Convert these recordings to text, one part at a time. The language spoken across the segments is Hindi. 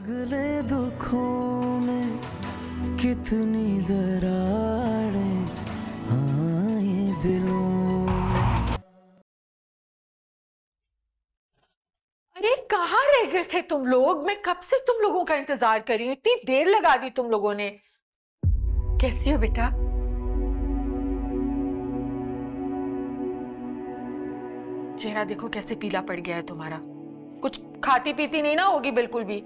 पिघले दुखों में कितनी दरारें आए दिलों में। अरे कहाँ रह गए थे तुम लोग? मैं कब से तुम लोगों का इंतजार कर रही हूँ, इतनी देर लगा दी तुम लोगों ने। कैसी हो बेटा? चेहरा देखो कैसे पीला पड़ गया है तुम्हारा। कुछ खाती पीती नहीं ना होगी बिल्कुल भी।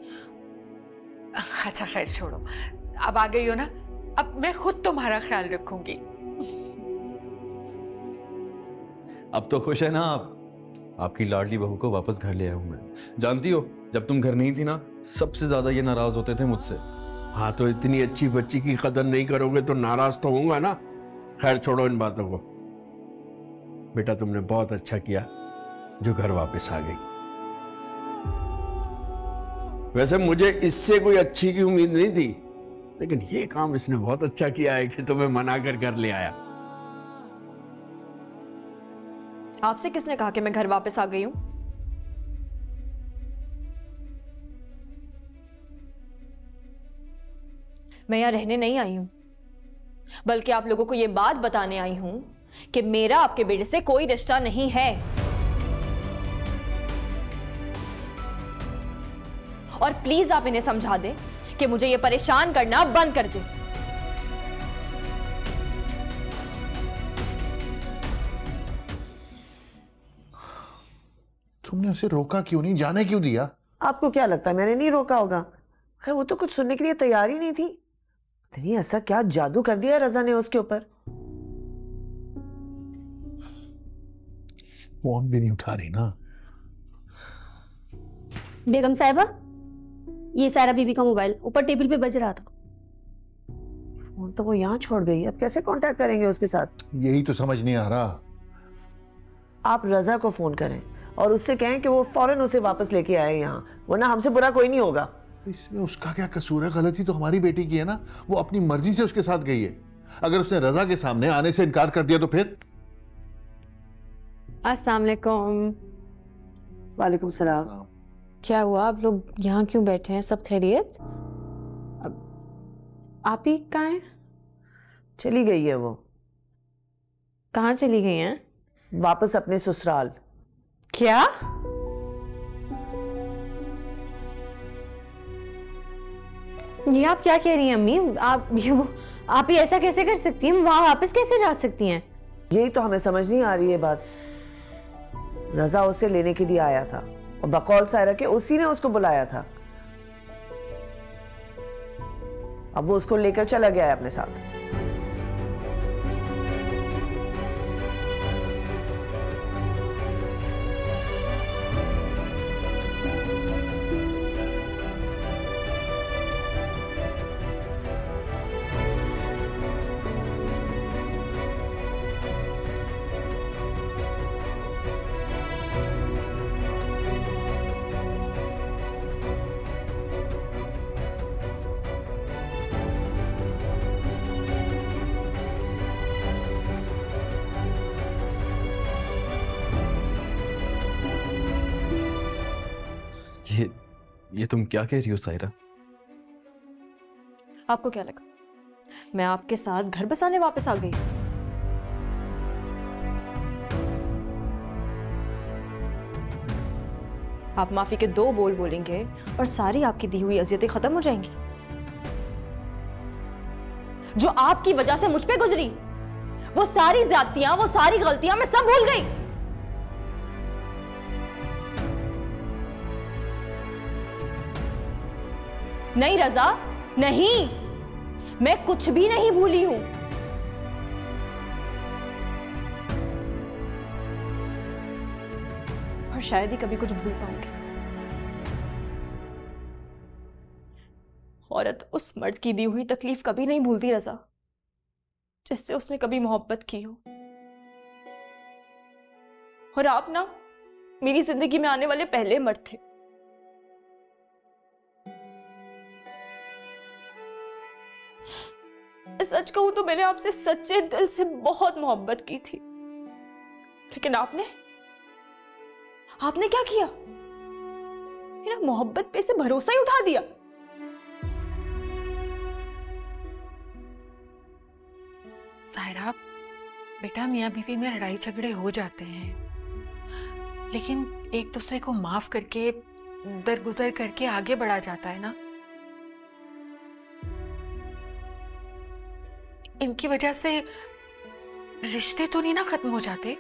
अच्छा खैर छोड़ो, अब आ गई हो ना, अब मैं खुद तुम्हारा ख्याल रखूंगी। अब तो खुश है ना आप? आपकी लाडली बहू को वापस घर ले आया हूं मैं। जानती हो, जब तुम घर नहीं थी ना, सबसे ज्यादा ये नाराज होते थे मुझसे। हाँ, तो इतनी अच्छी बच्ची की कदर नहीं करोगे तो नाराज तो होऊंगा ना। खैर छोड़ो इन बातों को। बेटा तुमने बहुत अच्छा किया जो घर वापस आ गई। वैसे मुझे इससे कोई अच्छी की उम्मीद नहीं थी, लेकिन ये काम इसने बहुत अच्छा किया है कि तुम्हें मना कर घर ले आया। आपसे किसने कहा कि मैं घर वापस आ गई हूं? मैं यहां रहने नहीं आई हूं, बल्कि आप लोगों को यह बात बताने आई हूं कि मेरा आपके बेटे से कोई रिश्ता नहीं है। और प्लीज आप इन्हें समझा दें कि मुझे ये परेशान करना बंद कर दें। तुमने उसे रोका क्यों नहीं? जाने क्यों दिया? आपको क्या लगता है मैंने नहीं रोका होगा? खैर वो तो कुछ सुनने के लिए तैयार ही नहीं थी। पता नहीं ऐसा क्या जादू कर दिया रजा ने उसके ऊपर। फोन भी नहीं उठा रही ना। बेगम साहिबा, ये सायरा बीबी का मोबाइल ऊपर टेबल पे बज रहा था। फोन तो वो यहाँ छोड़ गई, अब कैसे कांटेक्ट करेंगे उसके साथ? यही तो समझ नहीं आ रहा। आप रजा को फोन करें और उससे कहें कि वो फौरन उसे वापस लेके आए यहाँ, वरना हमसे बुरा कोई नहीं होगा। इसमें उसका क्या कसूर है? गलती तो हमारी बेटी की है ना, वो अपनी मर्जी से उसके साथ गई है। अगर उसने रजा के सामने आने से इनकार कर दिया तो फिर? अस्सलाम वालेकुम। वालेकुम सलाम। क्या हुआ, आप लोग यहाँ क्यों बैठे हैं? सब खैरियत? आप ही कहाँ हैं? चली गई है वो। कहाँ चली गई हैं? वापस अपने ससुराल। क्या? ये आप क्या कह रही हैं अम्मी? आप ही ऐसा कैसे कर सकती हैं? वहां वापस कैसे जा सकती हैं? यही तो हमें समझ नहीं आ रही है बात। रजा उसे लेने के लिए आया था और बकौल सायरा के उसी ने उसको बुलाया था। अब वो उसको लेकर चला गया है अपने साथ। ये तुम क्या कह रही हो सायरा? आपको क्या लगा मैं आपके साथ घर बसाने वापस आ गई? आप माफी के 2 बोल बोलेंगे और सारी आपकी दी हुई अजियतें खत्म हो जाएंगी। जो आपकी वजह से मुझ पे गुजरी, वो सारी ज्यादतियां, वो सारी गलतियां मैं सब भूल गई। नहीं रजा, नहीं, मैं कुछ भी नहीं भूली हूं। और शायद ही कभी कुछ भूल पाऊंगी। औरत उस मर्द की दी हुई तकलीफ कभी नहीं भूलती रजा, जिससे उसने कभी मोहब्बत की हो। और आप ना मेरी जिंदगी में आने वाले पहले मर्द थे। सच कहूं तो मैंने आपसे सच्चे दिल से बहुत मोहब्बत की थी, लेकिन आपने क्या किया? मेरा मोहब्बत पे से भरोसा ही उठा दिया। सायरा, बेटा मियाँ बीवी में लड़ाई झगड़े हो जाते हैं, लेकिन एक दूसरे को माफ करके दरगुजर करके आगे बढ़ा जाता है ना। इनकी वजह से रिश्ते तो नहीं ना खत्म हो जाते।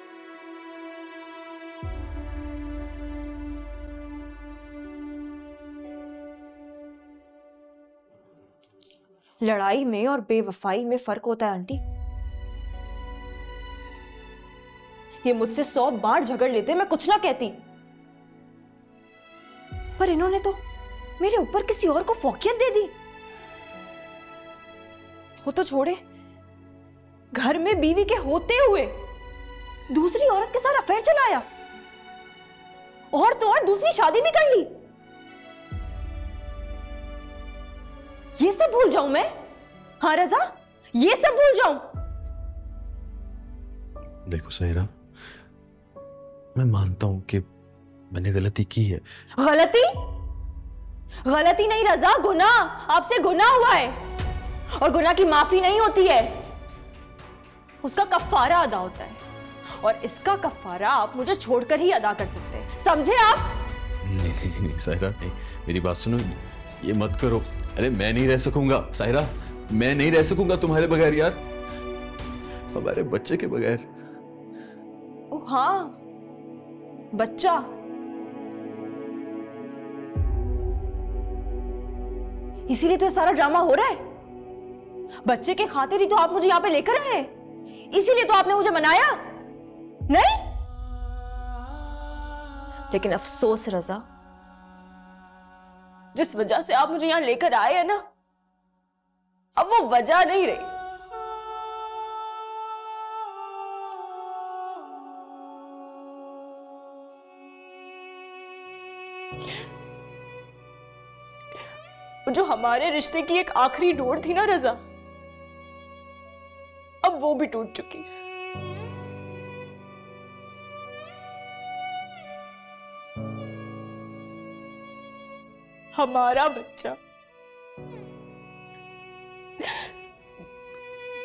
लड़ाई में और बेवफाई में फर्क होता है आंटी। ये मुझसे 100 बार झगड़ लेते, मैं कुछ ना कहती, पर इन्होंने तो मेरे ऊपर किसी और को फौकियत दे दी। वो तो छोड़े, घर में बीवी के होते हुए दूसरी औरत के साथ अफेयर चलाया, और तो और दूसरी शादी भी कर ली। ये सब भूल जाऊं मैं? हाँ रजा, ये सब भूल जाऊं? देखो सायरा, मैं मानता हूं कि मैंने गलती की है। गलती? गलती नहीं रजा, गुनाह। आपसे गुनाह हुआ है, और गुनाह की माफी नहीं होती है, उसका कफ्फारा अदा होता है, और इसका कफ्फारा आप मुझे छोड़कर ही अदा कर सकते हैं, समझे आप? नहीं सायरा, नहीं, मेरी बात सुनो, ये मत करो। अरे मैं नहीं रह सकूंगा सायरा, मैं नहीं रह सकूंगा तुम्हारे बगैर यार, हमारे बच्चे के बगैर। ओ हाँ, बच्चा। इसीलिए तो सारा ड्रामा हो रहा है। बच्चे के खातिर ही तो आप मुझे यहां पे लेकर आए, इसीलिए तो आपने मुझे मनाया नहीं? लेकिन अफसोस रजा, जिस वजह से आप मुझे यहां लेकर आए हैं ना, अब वो वजह नहीं रही। जो हमारे रिश्ते की एक आखिरी डोर थी ना रजा, अब वो भी टूट चुकी है। हमारा बच्चा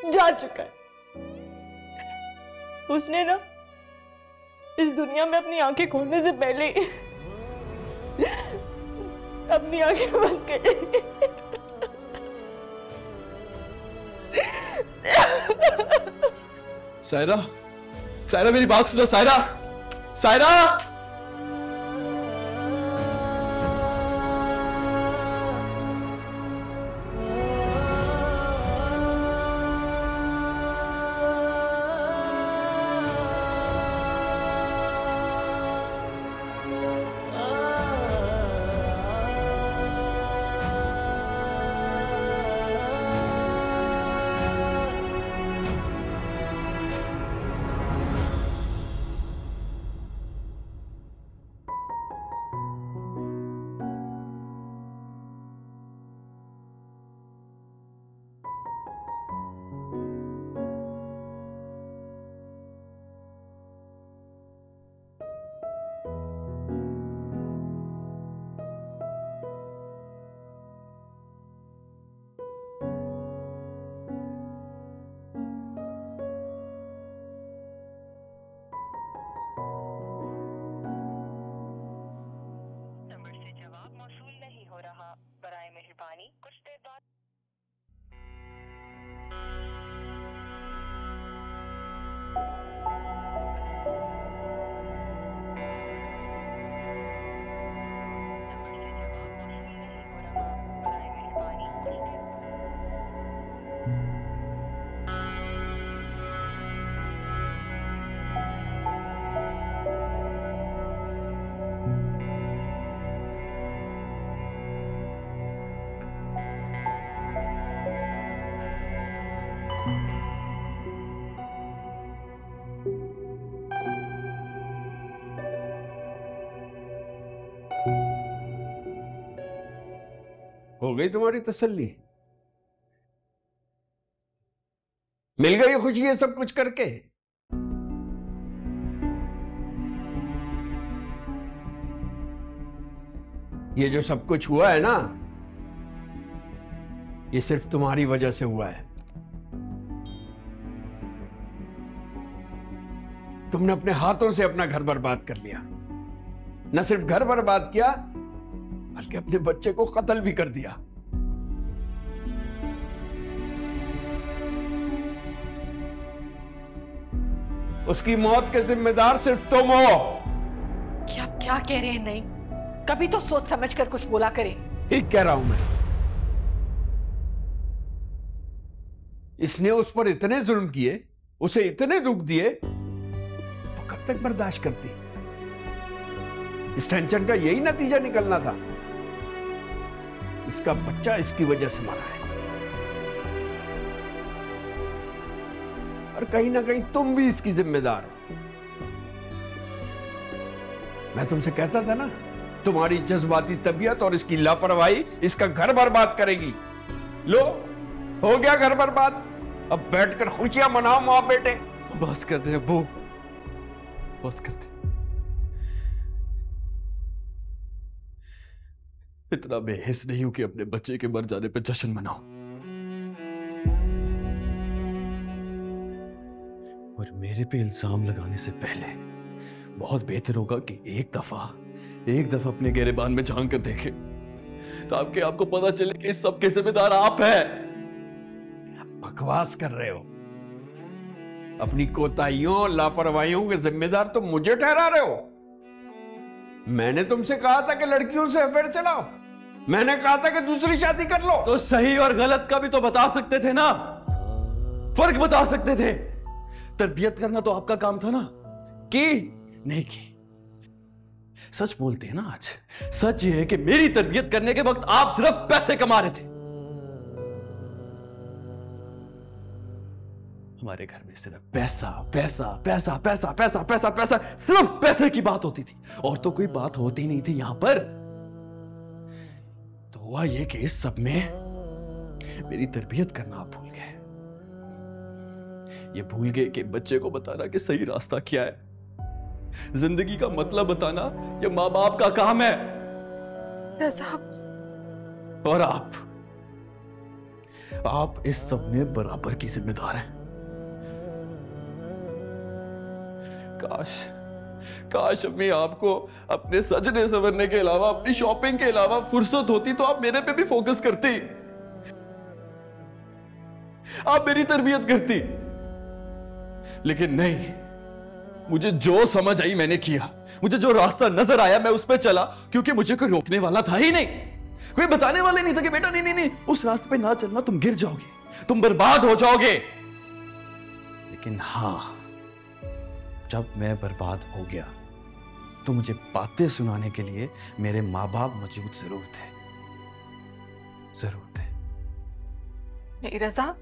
जा चुका है। उसने ना इस दुनिया में अपनी आंखें खोलने से पहले अपनी आंखें बंद कर ली। सायरा, सायरा मेरी बात सुनो सायरा, सायरा। बराए मेहरबानी कुछ देर बाद हो गई तुम्हारी तसल्ली? मिल गई खुशी ये सब कुछ करके? ये जो सब कुछ हुआ है ना, ये सिर्फ तुम्हारी वजह से हुआ है। तुमने अपने हाथों से अपना घर बर्बाद कर लिया। न सिर्फ घर बर्बाद किया, बल्कि अपने बच्चे को कत्ल भी कर दिया। उसकी मौत के जिम्मेदार सिर्फ तुम हो। क्या कह रहे हैं? नहीं, कभी तो सोच समझ कर कुछ बोला करें। ठीक कह रहा हूं मैं। इसने उस पर इतने जुल्म किए, उसे इतने दुख दिए, वो कब तक बर्दाश्त करती? इस टेंशन का यही नतीजा निकलना था। इसका बच्चा इसकी वजह से मरा है, और कहीं ना कहीं तुम भी इसकी जिम्मेदार हो। मैं तुमसे कहता था ना, तुम्हारी जज्बाती तबीयत और इसकी लापरवाही इसका घर बर्बाद करेगी। लो, हो गया घर बर्बाद। अब बैठकर खुशियां मनाओ मां बेटे। बस कर दे अब्बू, बस कर दे। इतना बेहिस नहीं हूं कि अपने बच्चे के मर जाने पर जश्न मनाऊं। और मेरे पे इल्जाम लगाने से पहले बहुत बेहतर होगा कि एक दफा अपने गिरेबान में झांक कर देखे, ताकि आपको पता चले कि इस सब के जिम्मेदार आप हैं। बकवास कर रहे हो। अपनी कोताहियों और लापरवाहियों के जिम्मेदार तुम मुझे ठहरा रहे हो। मैंने तुमसे कहा था कि लड़कियों से अफेयर चलाओ। मैंने कहा था कि दूसरी शादी कर लो। तो सही और गलत का भी तो बता सकते थे ना, फर्क बता सकते थे। तरबियत करना तो आपका काम था ना, की नहीं की। सच बोलते हैं ना आज। सच ये है कि मेरी तरबियत करने के वक्त आप सिर्फ पैसे कमा रहे थे। हमारे घर में सिर्फ पैसा पैसा पैसा पैसा पैसा पैसा पैसा, सिर्फ पैसे की बात होती थी, और तो कोई बात होती नहीं थी यहां पर। तो हुआ ये कि इस सब में मेरी तरबियत करना आप भूल गए। ये भूल गए कि बच्चे को बताना कि सही रास्ता क्या है, जिंदगी का मतलब बताना ये मां बाप का काम है। और आप इस सब में बराबर की जिम्मेदार हैं। काश अम्मी आपको अपने सजने संवरने के अलावा, अपनी शॉपिंग के अलावा फुर्सत होती तो आप मेरे पे भी फोकस करती, आप मेरी तरबियत करती। लेकिन नहीं, मुझे जो समझ आई मैंने किया, मुझे जो रास्ता नजर आया मैं उस पर चला, क्योंकि मुझे कोई रोकने वाला था ही नहीं, कोई बताने वाले नहीं था कि बेटा नहीं, उस रास्ते पे ना चलना, तुम गिर जाओगे, तुम बर्बाद हो जाओगे। लेकिन हां, जब मैं बर्बाद हो गया तो मुझे बातें सुनाने के लिए मेरे माँ बाप मौजूद जरूर थे। नहीं रजा,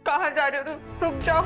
कहां जा रहे हो? रुक जाओ।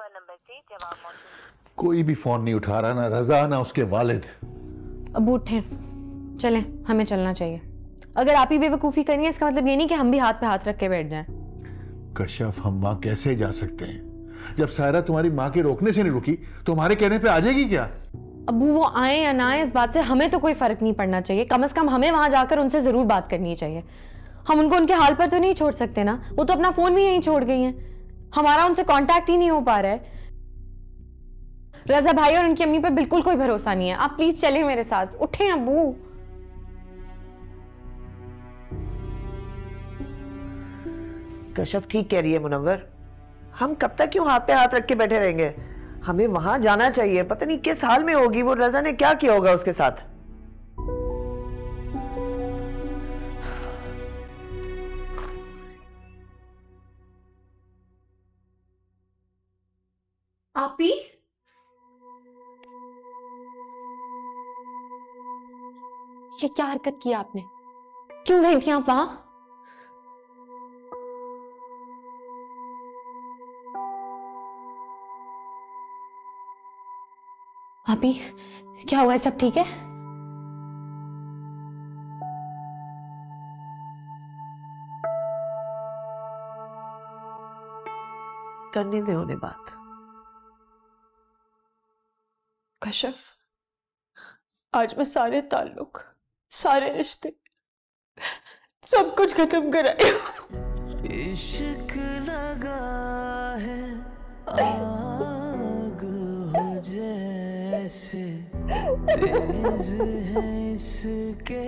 नंबर से जवाब मौजूद। कोई भी फोन नहीं उठा रहा, ना रजा ना उसके वालिद। अब उठे, चलें, हमें चलना चाहिए। अगर आप ही बेवकूफ़ी करनी है, इसका मतलब ये नहीं कि हम भी हाथ पे हाथ रख के बैठ जाएं। कश्यप, हम वहां कैसे जा सकते हैं? जब सायरा तुम्हारी माँ के रोकने से नहीं रुकी तो हमारे कहने पे आ जाएगी क्या? अबू वो आए या ना आए, इस बात से हमें तो कोई फर्क नहीं पड़ना चाहिए। कम से कम हमें वहां जाकर उनसे जरूर बात करनी चाहिए। हम उनको उनके हाल पर तो नहीं छोड़ सकते ना। वो तो अपना फोन भी यहीं छोड़ गई हैं, हमारा उनसे कांटेक्ट ही नहीं हो पा रहा है। रजा भाई और उनकी अम्मी पर बिल्कुल कोई भरोसा नहीं है। आप प्लीज चलें मेरे साथ, उठें अबू। कशफ ठीक कह रही है मुनव्वर, हम कब तक क्यों हाथ पे हाथ रख के बैठे रहेंगे? हमें वहां जाना चाहिए। पता नहीं किस हाल में होगी वो, रजा ने क्या किया होगा उसके साथ। आपी, ये क्या हरकत किया आपने? क्यों गई थी आप वहां? आपी, क्या हुआ है? सब ठीक है? करने दे उन्हें बात। कशफ, आज मैं सारे ताल्लुक, सारे रिश्ते, सब कुछ खत्म कराए। इश्क लगा है आग हो जैसे, तेज है इसके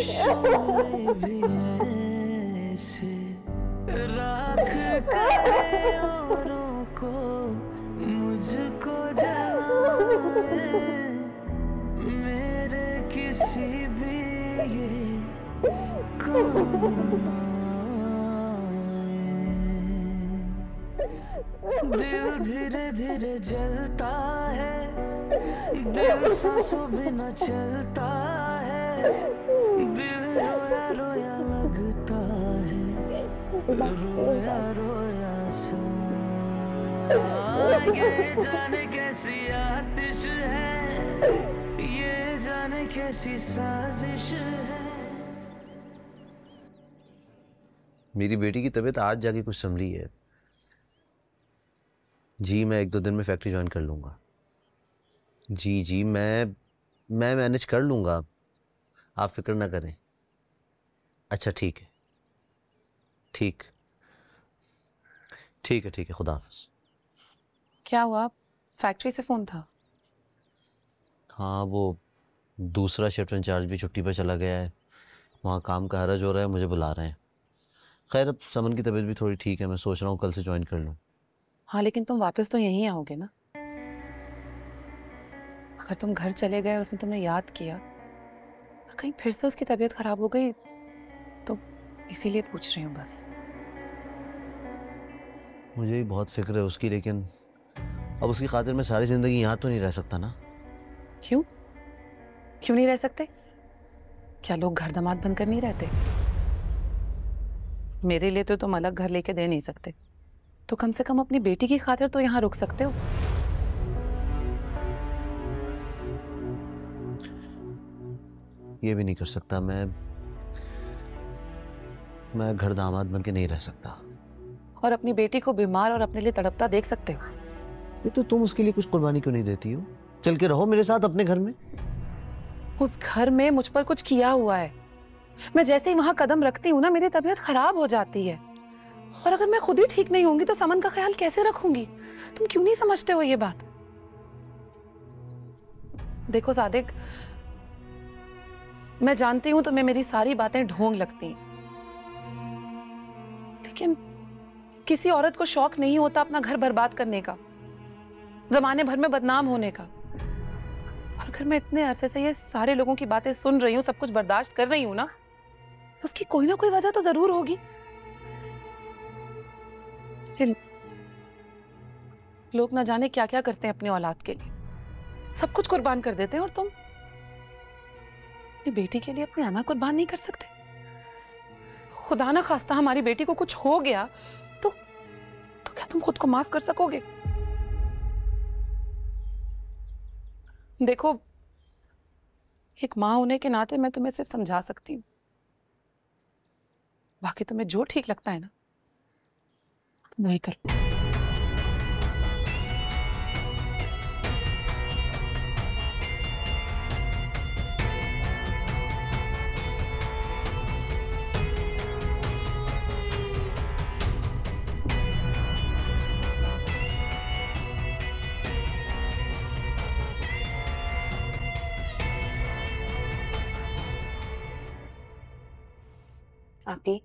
शोले भी ऐसे, राख करे औरों को मुझको जलाए, मेरे किसी भी ये काम ना आए। दिल धीरे धीरे जलता है, दिल सांसों बिना चलता है, दिल रोया रोया लगता है, रोया रोया सा। ये जाने कैसी आतिश है, ये जाने कैसी साजिश है। मेरी बेटी की तबीयत आज जाके कुछ संभली है जी। मैं 1-2 दिन में फैक्ट्री ज्वाइन कर लूँगा जी। मैं मैनेज कर लूँगा, आप फिक्र ना करें। अच्छा ठीक है, ठीक है, खुदा हाफ़िज़। क्या हुआ? फैक्ट्री से फ़ोन था? हाँ, वो दूसरा शिफ्ट इंचार्ज भी छुट्टी पर चला गया है, वहाँ काम का हरज हो रहा है, मुझे बुला रहे हैं। खैर अब समन की तबीयत भी थोड़ी ठीक है, मैं सोच रहा हूँ कल से ज्वाइन कर लूँ। हाँ, लेकिन तुम वापस तो यहीं आओगे ना? अगर तुम घर चले गए और उसने तुम्हें याद किया और कहीं फिर से उसकी तबीयत खराब हो गई तो इसीलिए पूछ रही हूँ बस। मुझे भी बहुत फिक्र है उसकी, लेकिन अब उसकी खातिर मैं सारी ज़िंदगी यहाँ तो नहीं रह सकता ना। क्यों नहीं रह सकते? क्या लोग घर दामाद बनकर नहीं रहते? मेरे लिए तो तुम अलग घर लेके दे नहीं सकते, तो कम से कम अपनी बेटी की खातिर तो यहाँ रुक सकते हो। ये भी नहीं कर सकता मैं घर दामाद बन के नहीं रह सकता। और अपनी बेटी को बीमार और अपने लिए तड़पता देख सकते हो। ये तो तुम उसके लिए कुछ कुर्बानी क्यों नहीं देती हो? चल के रहो मेरे साथ अपने घर में। उस घर में मुझ पर कुछ किया हुआ है। मैं जैसे ही वहां कदम रखती हूँ ना, मेरी तबीयत खराब हो जाती है। और अगर मैं खुद ही ठीक नहीं होंगी तो समन का ख्याल कैसे रखूंगी? तुम क्यों नहीं समझते हो ये बात? देखो सादिक, मैं जानती हूं तुम्हें मेरी सारी बातें ढोंग लगती हैं, लेकिन किसी औरत को शौक नहीं होता अपना घर बर्बाद करने का, जमाने भर में बदनाम होने का। और अगर मैं इतने अरसे से ये सारे लोगों की बातें सुन रही हूँ, सब कुछ बर्दाश्त कर रही हूँ ना, तो उसकी कोई ना कोई वजह तो जरूर होगी। लोग ना जाने क्या क्या करते हैं अपनी औलाद के लिए, सब कुछ कुर्बान कर देते हैं, और तुम अपनी बेटी के लिए अपनी अना कुर्बान नहीं कर सकते? खुदा ना खास्ता हमारी बेटी को कुछ हो गया तो क्या तुम खुद को माफ कर सकोगे? देखो, एक माँ होने के नाते मैं तुम्हें सिर्फ समझा सकती हूँ, बाकी तुम्हें जो ठीक लगता है ना तुम वही करो। आपी,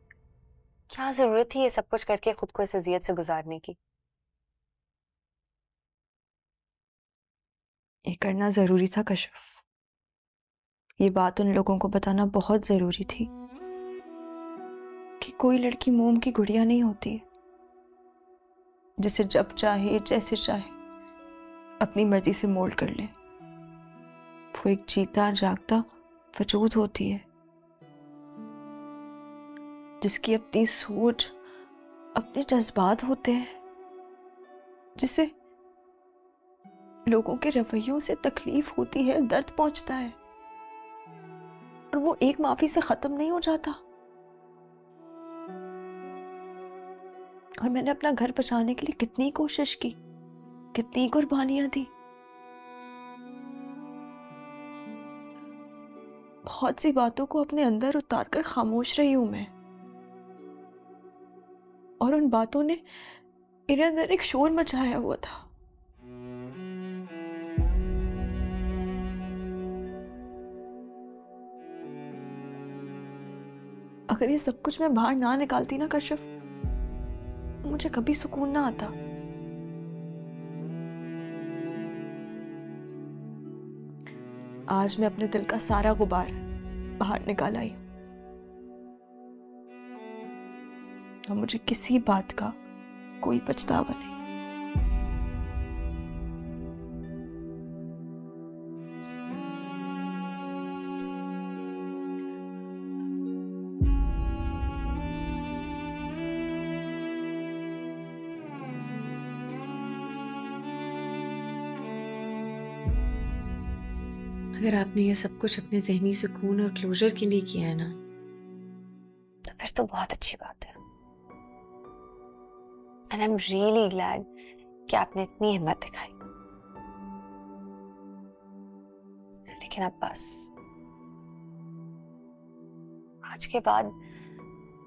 क्या जरूरत थी ये सब कुछ करके खुद को इस अजियत से गुजारने की? ये करना जरूरी था कशिफ। ये बात उन लोगों को बताना बहुत जरूरी थी कि कोई लड़की मोम की गुड़िया नहीं होती जिसे जब चाहे जैसे चाहे अपनी मर्जी से मोल्ड कर ले। वो एक जीता जागता वजूद होती है जिसकी अपनी सोच, अपने जज्बात होते हैं, जिसे लोगों के रवैयों से तकलीफ होती है, दर्द पहुंचता है, और वो एक माफी से खत्म नहीं हो जाता। और मैंने अपना घर बचाने के लिए कितनी कोशिश की, कितनी कुर्बानियां दी। बहुत सी बातों को अपने अंदर उतार कर खामोश रही हूं मैं, और उन बातों ने मेरे अंदर एक शोर मचाया हुआ था। अगर ये सब कुछ मैं बाहर ना निकालती ना कशिफ, मुझे कभी सुकून ना आता। आज मैं अपने दिल का सारा गुबार बाहर निकाल आई हूं, और मुझे किसी बात का कोई पछतावा नहीं। अगर आपने ये सब कुछ अपने जहनी सुकून और क्लोजर के लिए किया है ना, तो फिर तो बहुत अच्छी बात है। And I am really glad कि आपने इतनी हिम्मत दिखाई। लेकिन अब बस, आज के बाद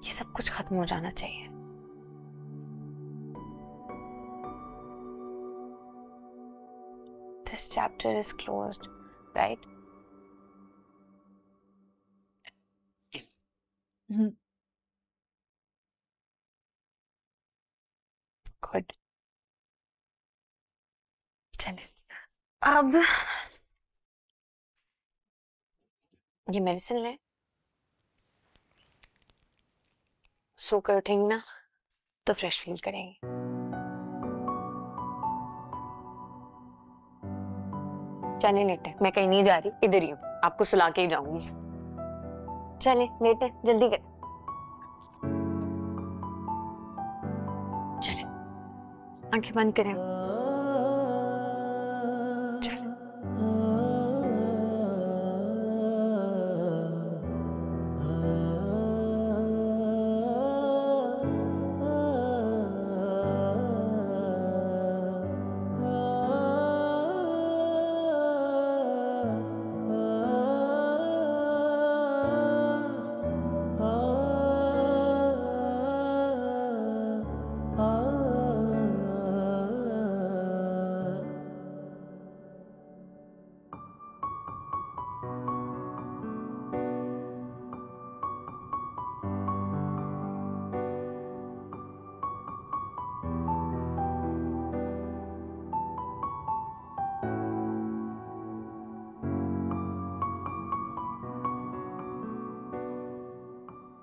ये सब कुछ खत्म हो जाना चाहिए। This chapter is closed, right? Good. चलिए, अब ये मेडिसिन लें, सोकर उठेंगे ना तो फ्रेश फील करेंगे। चले लेटे, मैं कहीं नहीं जा रही, इधर ही हूँ, आपको सुला के ही जाऊंगी। चले लेटे, जल्दी कर। चले, आंखें बंद करें। चले।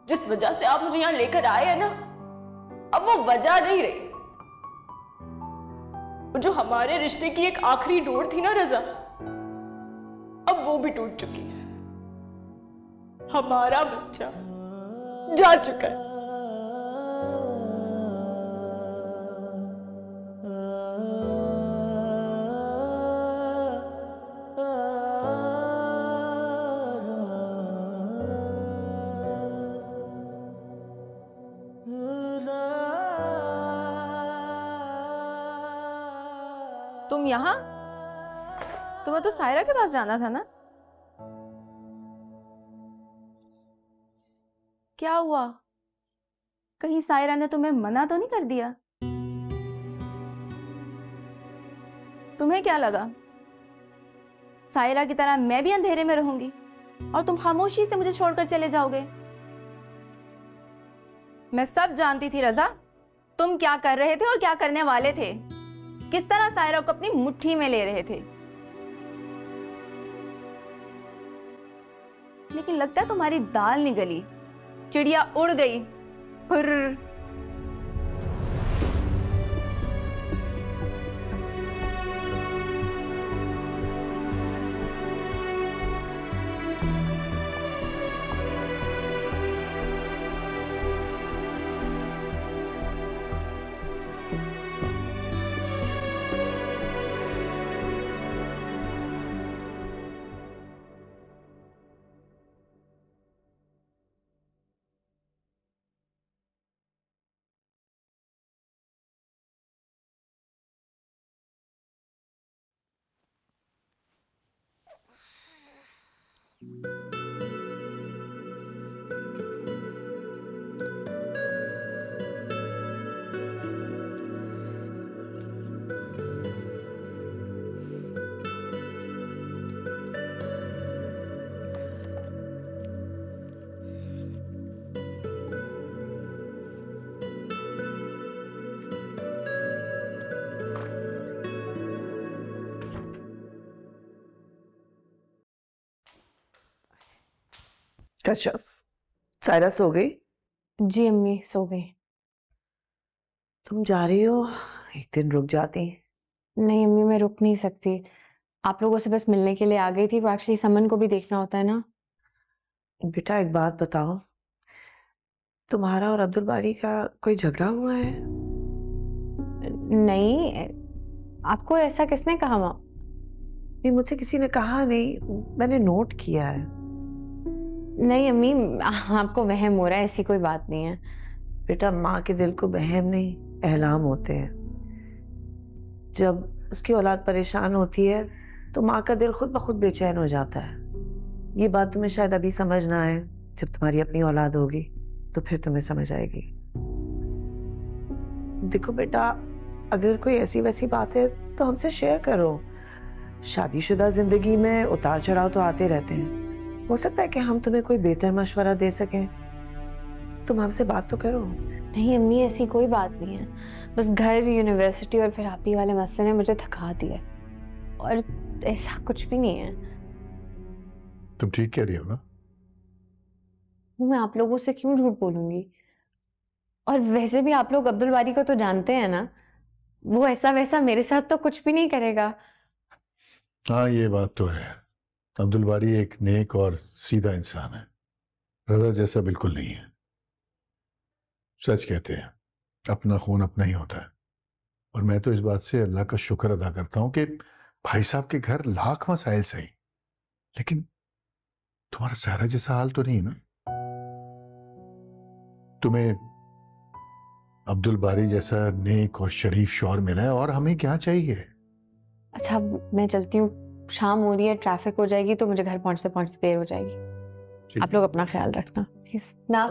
जिस वजह से आप मुझे यहां लेकर आए हैं ना, अब वो वजह नहीं रही। जो हमारे रिश्ते की एक आखिरी डोर थी ना रजा, अब वो भी टूट चुकी है। हमारा बच्चा जा चुका है। तुम यहाँ? तुम्हें तो सायरा के पास जाना था ना? क्या हुआ? कहीं सायरा ने तुम्हें मना तो नहीं कर दिया? तुम्हें क्या लगा सायरा की तरह मैं भी अंधेरे में रहूंगी और तुम खामोशी से मुझे छोड़कर चले जाओगे? मैं सब जानती थी रजा, तुम क्या कर रहे थे और क्या करने वाले थे, किस तरह सायरा को अपनी मुट्ठी में ले रहे थे। लेकिन लगता है तुम्हारी दाल नहीं गली, चिड़िया उड़ गई। हुर्र। कश्यप, सायरा सो गई? जी अम्मी सो गई। तुम जा रही हो, एक दिन रुक जाती। नहीं अम्मी मैं रुक नहीं सकती, आप लोगों से बस मिलने के लिए आ गई थी। वो एक्चुअली समन को भी देखना होता है ना। बेटा एक बात बताओ, तुम्हारा और अब्दुल बारी का कोई झगड़ा हुआ है? नहीं, आपको ऐसा किसने कहा माँ? नहीं, मुझसे किसी ने कहा नहीं, मैंने नोट किया है। नहीं अम्मी, आपको वहम हो रहा है, ऐसी कोई बात नहीं है। बेटा माँ के दिल को वहम नहीं, एहलाम होते हैं। जब उसकी औलाद परेशान होती है तो माँ का दिल खुद ब खुद बेचैन हो जाता है। ये बात तुम्हें शायद अभी समझ ना आए, जब तुम्हारी अपनी औलाद होगी तो फिर तुम्हें समझ आएगी। देखो बेटा, अगर कोई ऐसी वैसी बात है तो हमसे शेयर करो। शादीशुदा जिंदगी में उतार चढ़ाव तो आते रहते हैं, हो सकता है कि हम तुम्हें कोई बेहतर मशवरा दे सकें। तुम हमसे बात तो करो। नहीं अम्मी, ऐसी कोई बात नहीं है, बस घर, यूनिवर्सिटी और फिर आप ही वाले मसले ने मुझे थका दिया, और ऐसा कुछ भी नहीं है। तुम ठीक कह रही हो ना? मैं आप लोगों से क्यों झूठ बोलूंगी? और वैसे भी आप लोग अब्दुल बारी को तो जानते हैं ना, वो ऐसा वैसा मेरे साथ तो कुछ भी नहीं करेगा। हाँ ये बात तो है, अब्दुल बारी एक नेक और सीधा इंसान है, रजा जैसा बिल्कुल नहीं है। सच कहते हैं अपना खून अपना ही होता है, और मैं तो इस बात से अल्लाह का शुक्र अदा करता हूं कि भाई साहब के घर लाख मसाइल सही, लेकिन तुम्हारा सारा जैसा हाल तो नहीं है ना। तुम्हें अब्दुल बारी जैसा नेक और शरीफ शौहर मिला है, और हमें क्या चाहिए। अच्छा मैं चलती हूँ, शाम हो रही है, ट्रैफिक हो जाएगी तो मुझे घर पहुंचते पहुंचते देर हो जाएगी। आप लोग अपना ख्याल रखना प्लीज। ना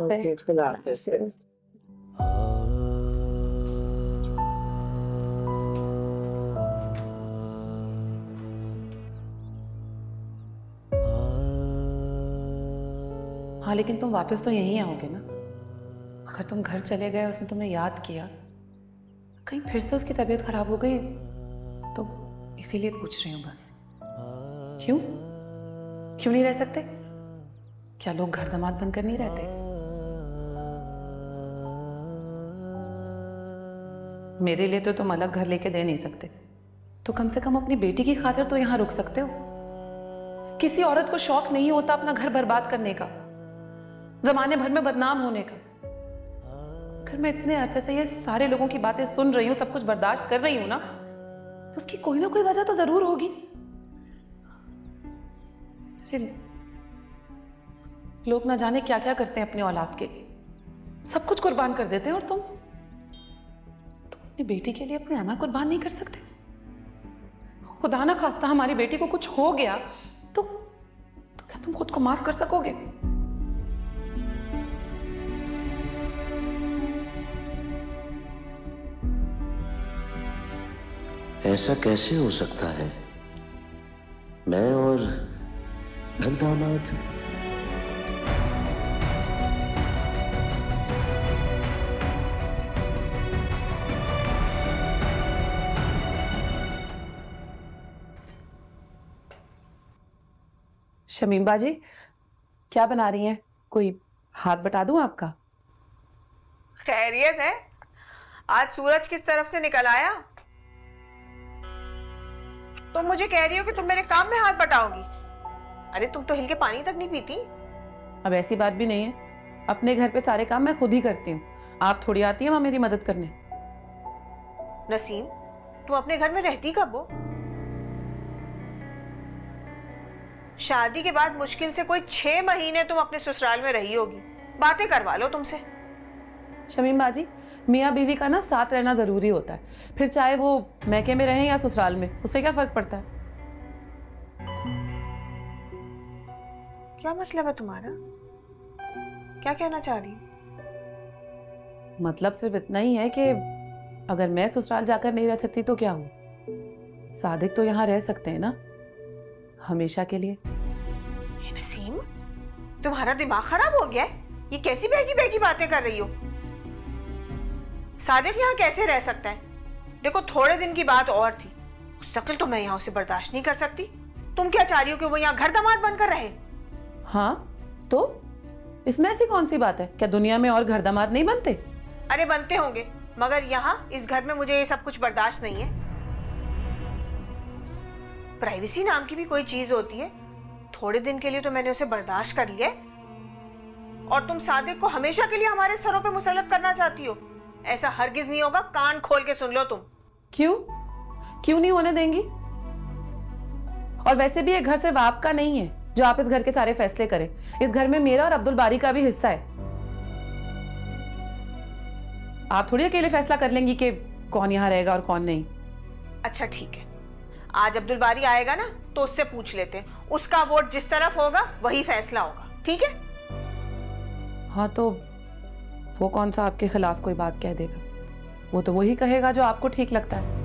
हाँ लेकिन तुम वापस तो यहीं आओगे ना। अगर तुम घर चले गए, उसने तुम्हें याद किया, कहीं फिर से उसकी तबीयत खराब हो गई, तो इसीलिए पूछ रही हूँ बस। क्यों क्यों नहीं रह सकते? क्या लोग घर दामाद बनकर नहीं रहते? मेरे लिए तो तुम अलग घर लेके दे नहीं सकते, तो कम से कम अपनी बेटी की खातिर तो यहाँ रुक सकते हो। किसी औरत को शौक नहीं होता अपना घर बर्बाद करने का, जमाने भर में बदनाम होने का। अगर मैं इतने अरसे से ये सारे लोगों की बातें सुन रही हूँ, सब कुछ बर्दाश्त कर रही हूँ ना, तो उसकी कोई ना कोई वजह तो जरूर होगी। लोग ना जाने क्या क्या करते हैं अपनी औलाद के लिए, सब कुछ कुर्बान कर देते हैं, और तुम अपनी बेटी के लिए अपनी अना कुर्बान नहीं कर सकते। खुदा ना खास्ता हमारी बेटी को कुछ हो गया तो क्या तुम खुद को माफ कर सकोगे? ऐसा कैसे हो सकता है? मैं और घर दामाद। शमीम बाजी क्या बना रही हैं? कोई हाथ बटा दूं आपका? खैरियत है? आज सूरज किस तरफ से निकल आया? तुम मुझे कह रही हो कि तुम मेरे काम में हाथ बटाओगी? अरे तुम तो हिल के पानी तक नहीं पीती। अब ऐसी बात भी नहीं है, अपने घर पे सारे काम मैं खुद ही करती हूँ, आप थोड़ी आती हैं वहां मेरी मदद करने। नसीम, तुम अपने घर में रहती कब हो? शादी के बाद मुश्किल से कोई 6 महीने तुम अपने ससुराल में रही होगी। बातें करवा लो तुमसे। शमीम बाजी, मियाँ बीवी का ना साथ रहना जरूरी होता है, फिर चाहे वो मैके में रहें या ससुराल में, उससे क्या फर्क पड़ता है? क्या मतलब है तुम्हारा? क्या कहना चाह रही? मतलब सिर्फ इतना ही है कि अगर मैं ससुराल जाकर नहीं रह सकती तो क्या हो, सादिक तो यहाँ रह सकते हैं ना, हमेशा के लिए। नसीम, तुम्हारा दिमाग खराब हो गया है? ये कैसी बहकी बहकी बातें कर रही हो? सादिक यहाँ कैसे रह सकता है? देखो, थोड़े दिन की बात और थी, मुस्तकिल तो मैं यहाँ उसे बर्दाश्त नहीं कर सकती। तुम क्या चाह रही हो कि वो यहाँ घर दामाद बनकर रहे? हाँ तो इसमें ऐसी कौन सी बात है? क्या दुनिया में और घर दामाद नहीं बनते? अरे बनते होंगे, मगर यहाँ इस घर में मुझे ये सब कुछ बर्दाश्त नहीं है। प्राइवेसी नाम की भी कोई चीज होती है। थोड़े दिन के लिए तो मैंने उसे बर्दाश्त कर लिया, और तुम सादिक को हमेशा के लिए हमारे सरों पे मुसल्लत करना चाहती हो। ऐसा हरगिज नहीं होगा, कान खोल के सुन लो तुम। क्यों नहीं होने देंगी? और वैसे भी ये घर सिर्फ आपका नहीं है जो आप इस घर के सारे फैसले करें। इस घर में मेरा और अब्दुल बारी का भी हिस्सा है। आप थोड़ी अकेले फैसला कर लेंगी कि कौन यहाँ रहेगा और कौन नहीं। अच्छा ठीक है, आज अब्दुल बारी आएगा ना, तो उससे पूछ लेते हैं। उसका वोट जिस तरफ होगा वही फैसला होगा, ठीक है? हाँ तो वो कौन सा आपके खिलाफ कोई बात कह देगा? वो तो वही कहेगा जो आपको ठीक लगता है।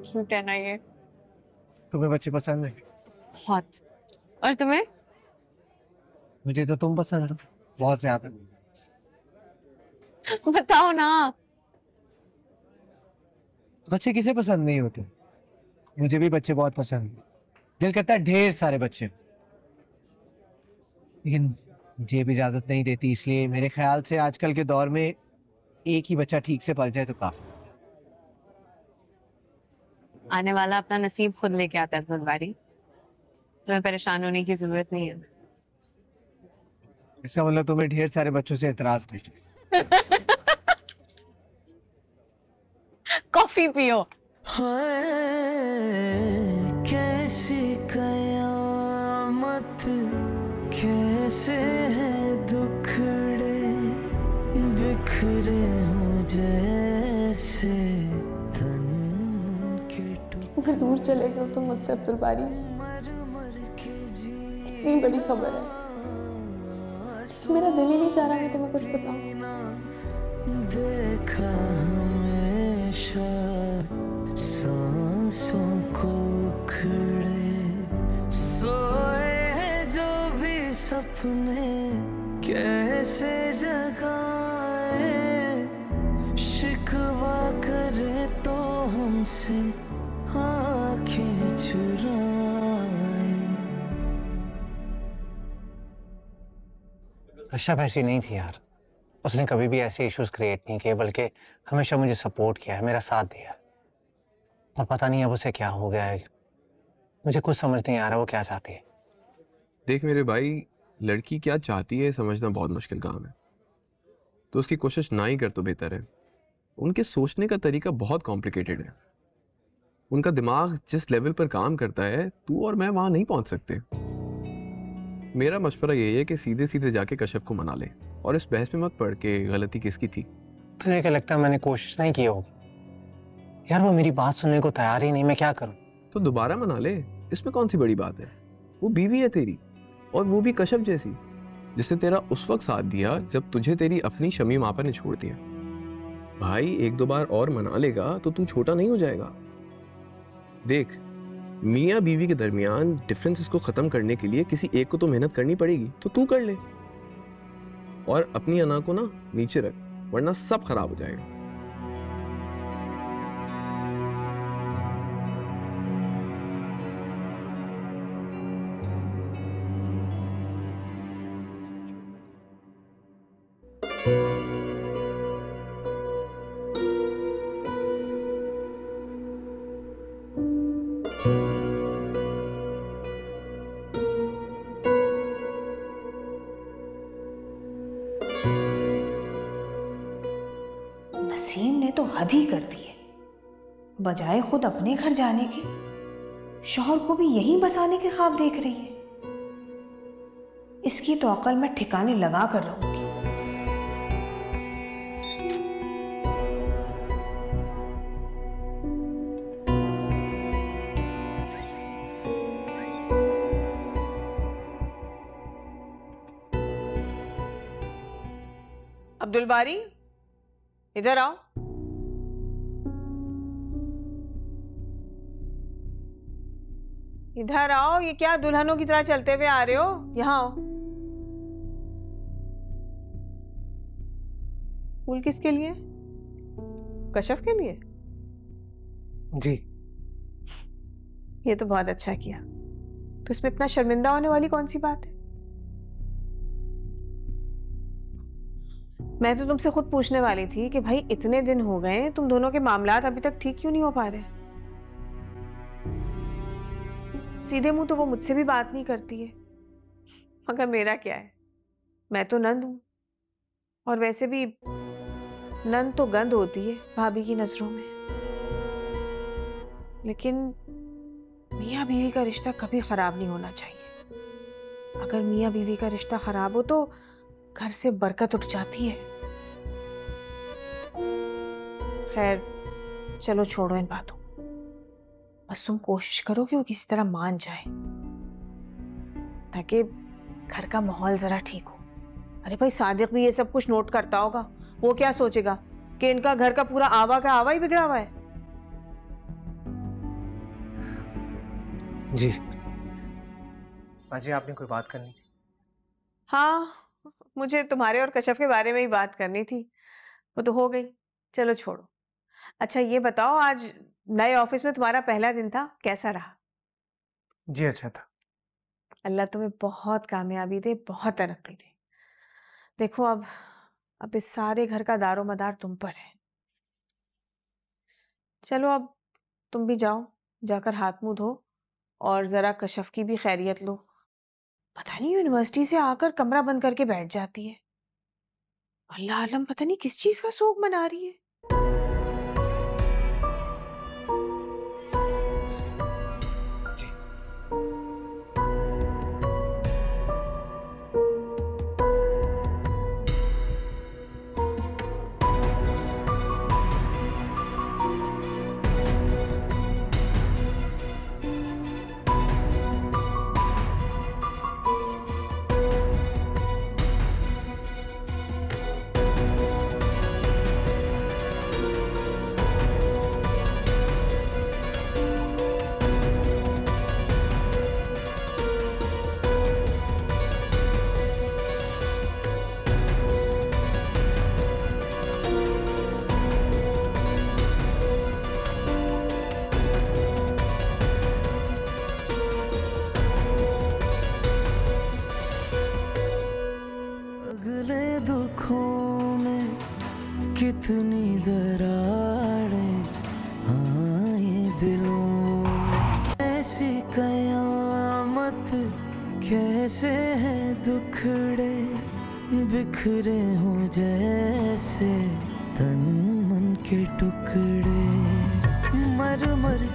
क्यूट है ना ये? तुम्हें बच्चे पसंद है? बहुत। और तुम्हें? मुझे तो तुम पसंद हो बहुत ज्यादा। बताओ ना। बच्चे किसे पसंद नहीं होते? मुझे भी बच्चे बहुत पसंद है, दिल करता है ढेर सारे बच्चे, लेकिन जेब इजाजत नहीं देती। इसलिए मेरे ख्याल से आजकल के दौर में एक ही बच्चा ठीक से पल जाए तो काफी। आने वाला अपना नसीब खुद लेके आता है अब्दुल बारी, तुम्हें परेशान होने की जरूरत नहीं है। इसका मतलब तुम्हें ढेर सारे बच्चों से एतराज नहीं? कॉफी पियो। कैसी कयामत, कैसे है दुखड़े बिखरे हो जैसे तन के टुकड़े। अगर दूर चले गए तुम मुझसे अब्दुल बारी, इतनी बड़ी खबर है, मेरा दिल ही नहीं चाह रहा मैं तुम्हें कुछ बताऊं। देखा हमेशा सांसों को खड़े, सोए जो भी सपने कैसे जगाए, शिकवा करे तो हमसे आंखें चुराए। कश्यप ऐसी नहीं थी यार, उसने कभी भी ऐसे इश्यूज क्रिएट नहीं किए, बल्कि हमेशा मुझे सपोर्ट किया है, मेरा साथ दिया है। और पता नहीं अब उसे क्या हो गया है, मुझे कुछ समझ नहीं आ रहा वो क्या चाहती है। देख मेरे भाई, लड़की क्या चाहती है समझना बहुत मुश्किल काम है, तो उसकी कोशिश ना ही कर तो बेहतर है। उनके सोचने का तरीका बहुत कॉम्प्लिकेटेड है। उनका दिमाग जिस लेवल पर काम करता है, तू और मैं वहां नहीं पहुंच सकते। मेरा मशवरा यही है कि सीधे सीधे जाके कश्यप को मना ले और इस बहस में मत पड़ के गलती किसकी थी। तुझे क्या लगता है मैंने कोशिश नहीं की होगी? यार वो मेरी बात सुनने को तैयार ही नहीं, मैं क्या करूं? तो दोबारा मना ले, इसमें कौन सी बड़ी बात है? वो बीवी है तेरी, और वो भी कश्यप जैसी, जिसने तेरा उस वक्त साथ दिया जब तुझे तेरी अपनी शमी मापा ने छोड़ दिया। भाई एक दो बार और मना लेगा तो तू छोटा नहीं हो जाएगा। देख, मियाँ बीवी के दरमियान डिफरेंसेस को खत्म करने के लिए किसी एक को तो मेहनत करनी पड़ेगी, तो तू कर ले और अपनी अना को ना नीचे रख, वरना सब खराब हो जाएगा। नसीम ने तो हद ही कर दी है। बजाय खुद अपने घर जाने के, शौहर को भी यहीं बसाने के ख्वाब देख रही है। इसकी तो अकल मैं ठिकाने लगा कर रहूंगी। अब्दुल बारी, इधर आओ। इधर आओ। ये क्या दुल्हनों की तरह चलते हुए आ रहे हो? यहाँ आओ। फूल किसके लिए? कश्यप के लिए? जी। ये तो बहुत अच्छा किया। तो इसमें इतना शर्मिंदा होने वाली कौन सी बात है? मैं तो तुमसे खुद पूछने वाली थी कि भाई इतने दिन हो गए, तुम दोनों के मामलात अभी तक ठीक क्यों नहीं हो पा रहे? सीधे मुंह तो वो मुझसे भी बात नहीं करती है, मगर मेरा क्या है, मैं तो नंद हूं। और वैसे भी नंद तो गंद होती है भाभी की नजरों में। लेकिन मियाँ बीवी का रिश्ता कभी खराब नहीं होना चाहिए। अगर मियाँ बीवी का रिश्ता खराब हो तो घर से बरकत उठ जाती है। खैर चलो छोड़ो इन बातों, बस तुम कोशिश करो कि वो किसी तरह मान जाए, ताकि घर का माहौल जरा ठीक हो। अरे भाई सादिक भी ये सब कुछ नोट करता होगा, वो क्या सोचेगा कि इनका घर का पूरा आवा का आवा ही बिगड़ा हुआ है। जी बाजी, आपने कोई बात करनी थी? हाँ, मुझे तुम्हारे और कश्यप के बारे में ही बात करनी थी, वो तो हो गई, चलो छोड़ो। अच्छा ये बताओ, आज नए ऑफिस में तुम्हारा पहला दिन था, कैसा रहा? जी अच्छा था। अल्लाह तुम्हें बहुत कामयाबी दे, बहुत तरक्की दे। देखो अब इस सारे घर का दारो मदार तुम पर है। चलो अब तुम भी जाओ, जाकर हाथ मुंह धो और जरा कश्यप की भी खैरियत लो। पता नहीं यूनिवर्सिटी से आकर कमरा बंद करके बैठ जाती है। अल्लाह आलम पता नहीं किस चीज का शौक मना रही है। कितनी दरारें आए दिलों में, ऐसी कयामत कैसे है दुखड़े बिखरे हो जैसे तन मन। के टुकड़े मर मर